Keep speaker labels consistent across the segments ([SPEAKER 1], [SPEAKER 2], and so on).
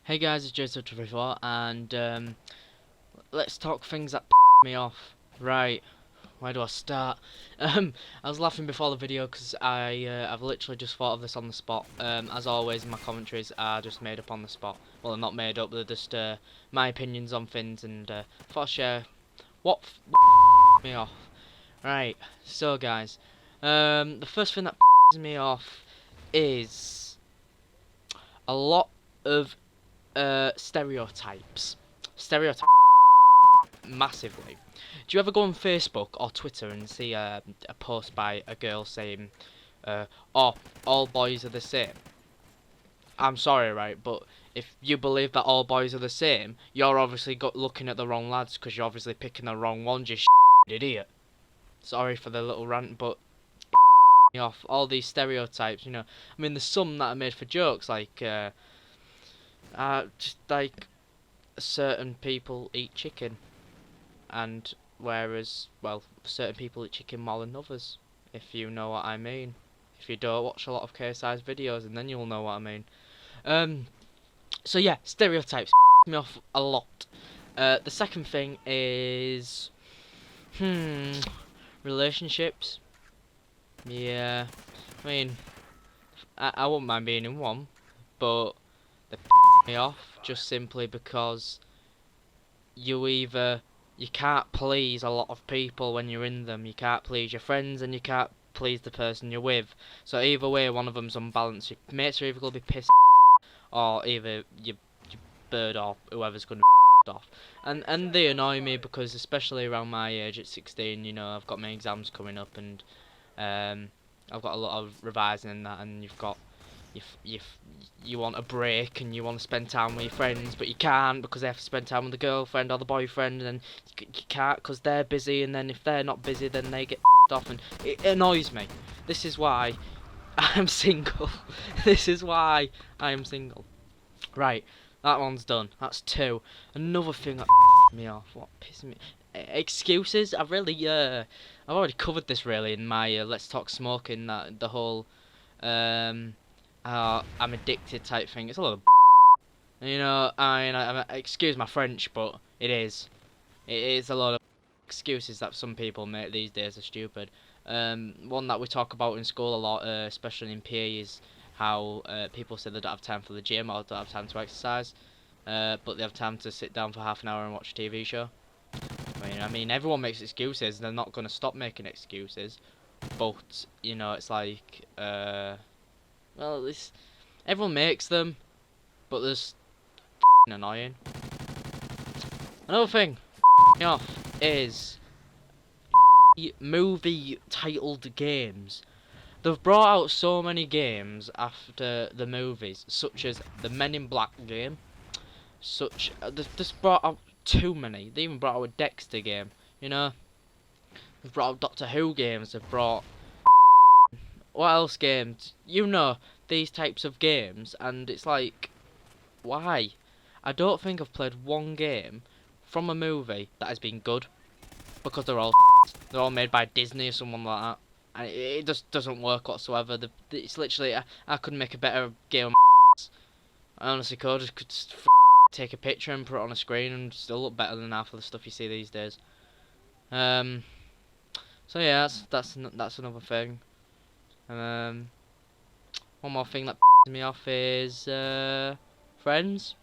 [SPEAKER 1] Hey guys, it's Jason24 and let's talk things that me off. Right, where do I start? I was laughing before the video because I've literally just thought of this on the spot. As always, my commentaries are just made up on the spot. Well, they're not made up; they're just my opinions on things, and thought I'd share what me off. Right, so guys, the first thing that me off is a lot of stereotypes. Stereotypes massively. Do you ever go on Facebook or Twitter and see a post by a girl saying, "Oh, all boys are the same"? I'm sorry, right, but if you believe that all boys are the same, you're obviously looking at the wrong lads because you're obviously picking the wrong ones. You idiot. Sorry for the little rant, but off all these stereotypes. I mean, there's some that are made for jokes, like just like certain people eat chicken, and whereas, well, certain people eat chicken more than others, if you know what I mean. If you don't, watch a lot of KSI's videos and then you'll know what I mean. So yeah, stereotypes me off a lot. The second thing is, relationships. Yeah, I mean, I wouldn't mind being in one, but they me off just simply because you can't please a lot of people when you're in them. You can't please your friends and you can't please the person you're with. So either way, one of them's unbalanced. Your mates are either going to be pissed or either your bird or whoever's going to be off. And they annoy me because, especially around my age at 16, I've got my exams coming up and I've got a lot of revising and that, and you want a break and you want to spend time with your friends, but you can't because they have to spend time with the girlfriend or the boyfriend, and then you can't because they're busy, and then if they're not busy, then they get off, and it annoys me. This is why I'm single. This is why I am single. Right, that one's done. That's two. Another thing that me off. What pisses me? Excuses. I've already covered this really in my Let's Talk Smoking. That the whole um I'm addicted type thing. It's a lot of excuse my French, but it is. It is a lot of excuses that some people make these days are stupid. One that we talk about in school a lot, especially in PE, is how people say they don't have time for the gym or don't have time to exercise, but they have time to sit down for half an hour and watch a TV show. I mean, everyone makes excuses. They're not going to stop making excuses, but it's like, well, everyone makes them, but there's annoying. Another thing me off is movie titled games. They've brought out so many games after the movies, such as the Men in Black game. They've just brought out too many. They even brought out a Dexter game. They've brought out Doctor Who games. They've brought what else games? These types of games, and it's like, why? I don't think I've played one game from a movie that has been good, because they're all made by Disney or someone like that, and it just doesn't work whatsoever. It's literally, I could make a better game. I honestly could. I could just take a picture and put it on a screen and still look better than half of the stuff you see these days. So yeah, that's another thing. One more thing that pisses me off is friends.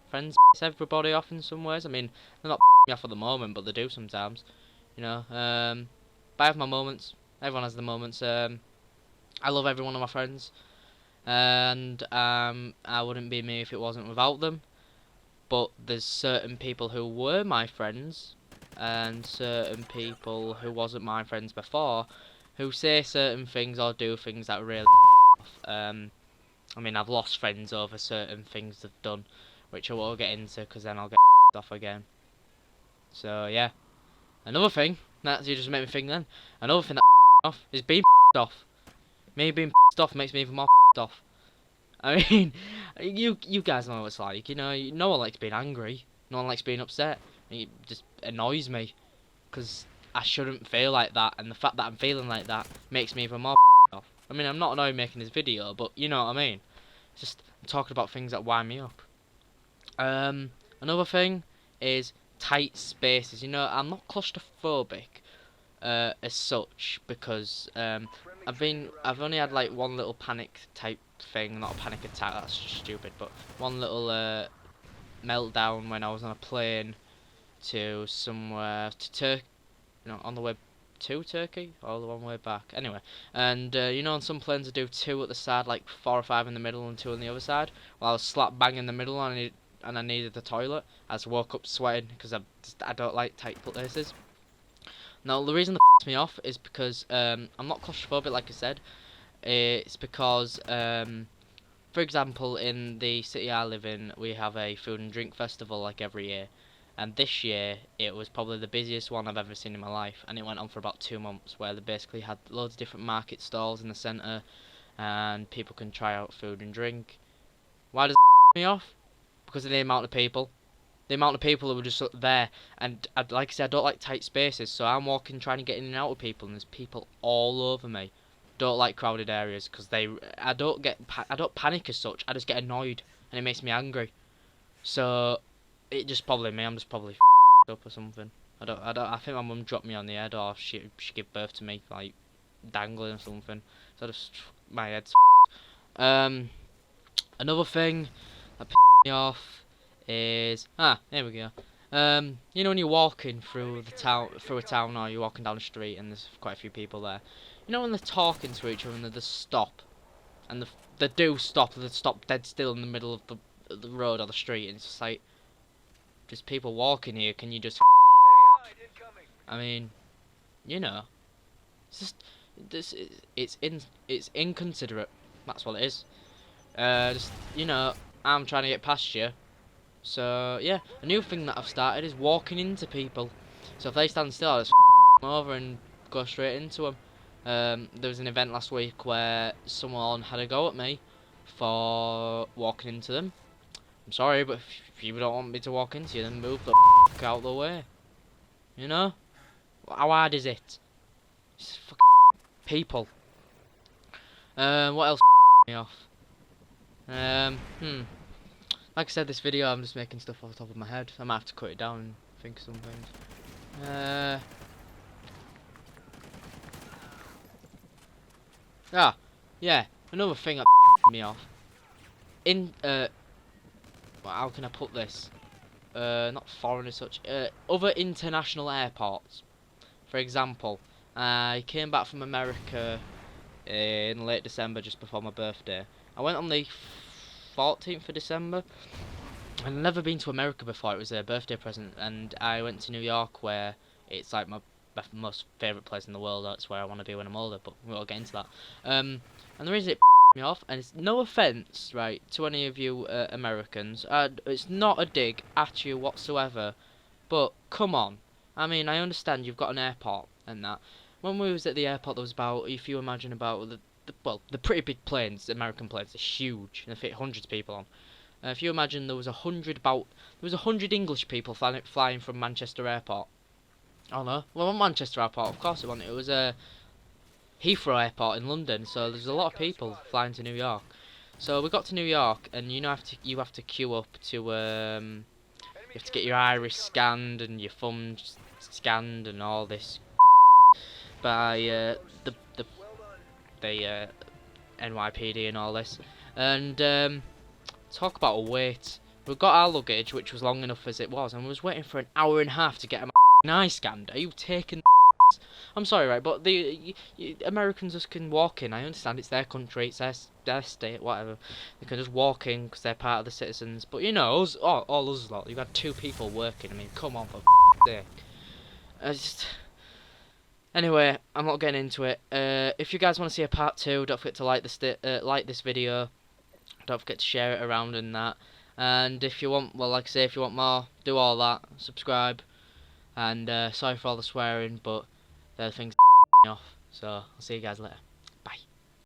[SPEAKER 1] Friends piss everybody off in some ways. I mean, they're not pissing me off at the moment, but they do sometimes. But I have my moments. Everyone has the moments. I love every one of my friends, and I wouldn't be me if it wasn't without them. But there's certain people who were my friends, and certain people who wasn't my friends before, who say certain things or do things that really off. I mean, I've lost friends over certain things they've done, which I won't get into because then I'll get off again. So yeah, another thing that you just made me think then. Another thing that off is being off. Me being off makes me even more off. I mean, you guys know what it's like. No one likes being angry. No one likes being upset. It just annoys me because I shouldn't feel like that, and the fact that I'm feeling like that makes me even more off. I mean, I'm not annoyed making this video, but you know what I mean. It's just I'm talking about things that wind me up. Another thing is tight spaces. You know, I'm not claustrophobic as such because I've only had like one little panic type thing, not a panic attack. That's just stupid, but one little meltdown when I was on a plane to somewhere to Turkey, on the way to Turkey or the one way back. Anyway, and on some planes I do two at the side, like 4 or 5 in the middle and two on the other side. Well, I was slap bang in the middle and I needed the toilet. I just woke up sweating because I don't like tight places. Now the reason that pisses me off is because I'm not claustrophobic, like I said. It's because for example, in the city I live in, we have a food and drink festival like every year. And this year, it was probably the busiest one I've ever seen in my life. And it went on for about 2 months, where they basically had loads of different market stalls in the centre. And people can try out food and drink. Why does it me off? Because of the amount of people. The amount of people who were just there. And like I said, I don't like tight spaces. So I'm walking, trying to get in and out of people. And there's people all over me. Don't like crowded areas because I don't panic as such. I just get annoyed and it makes me angry. So it just probably me. I'm just probably up or something. I think my mum dropped me on the head, or she gave birth to me like dangling or something. So my head's. Another thing that pisses me off is here we go. When you're walking through a town, or you're walking down the street, and there's quite a few people there. When they're talking to each other and they just stop, and they do stop, they stop dead still in the middle of the road or the street, and it's just like, there's people walking here. Can you just? I mean, it's just it's inconsiderate. That's what it is. I'm trying to get past you. So yeah, a new thing that I've started is walking into people. So if they stand still, I just them over and go straight into them. There was an event last week where someone had a go at me for walking into them. I'm sorry, but if you don't want me to walk into you, then move the out of the way. How hard is it? Just people. What else me off? Like I said, this video I'm just making stuff off the top of my head. I might have to cut it down and think of some things. Yeah. Another thing that me off. How can I put this? Not foreign as such. Other international airports. For example, I came back from America in late December, just before my birthday. I went on the 14th of December. I'd never been to America before. It was a birthday present, and I went to New York, where it's like my most favourite place in the world. That's where I want to be when I'm older, but we won't get into that. And the reason it me off, and it's no offence, right, to any of you Americans, it's not a dig at you whatsoever, but come on. I mean, I understand you've got an airport and that. When we was at the airport, there was about, if you imagine about the pretty big planes, American planes, they're huge, and they fit hundreds of people on. If you imagine there was 100 English people flying from Manchester Airport. Oh no, well, Manchester Airport, of course it wasn't. It was Heathrow Airport in London, so there's a lot of people flying to New York. So we got to New York, and you have to queue up to you have to get your iris scanned and your thumb scanned and all this by the NYPD and all this. And talk about a wait. We got our luggage, which was long enough as it was, and we was waiting for an hour and a half to get an eye scanned. Are you taking the I'm sorry, right, but the Americans just can walk in. I understand it's their country, it's their state, whatever. They can just walk in because they're part of the citizens. But us, all us lot, you've had 2 people working. I mean, come on, for sake. Anyway, I'm not getting into it. If you guys want to see a part 2, don't forget to like this video. Don't forget to share it around and that. And if you want, well, like I say, if you want more, do all that. Subscribe. And sorry for all the swearing, but the things me off. So I'll see you guys later.